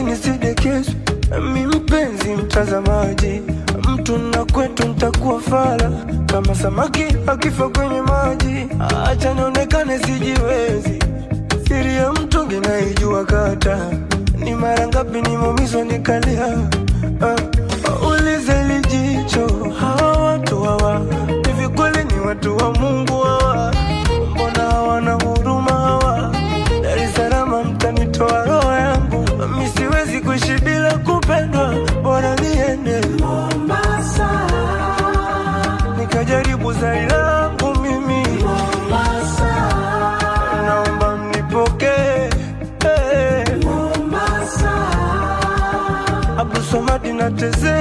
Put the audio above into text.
nisidekezwe, mi mpenzi mtazamaji, mtu na kwetu nitakuwa fala kama samaki akifa kwenye maji. Acha nionekane sijiwezi, siri ya mtungi naijua kata, ni mara ngapi nimeumizwa nikalia. Ulize lijicho, hawa watu hawa hivi kweli ni watu wa Mungu hawa? Mbona hawana huruma hawa? Dar es Salaam mtanitoa roho yangu, mi siwezi kuishi bila kupendwa, bora niende Mombasa nikajaribu zari langu mimi Mombasa, naomba mnipokee Mombasa, Abdul Samad nateze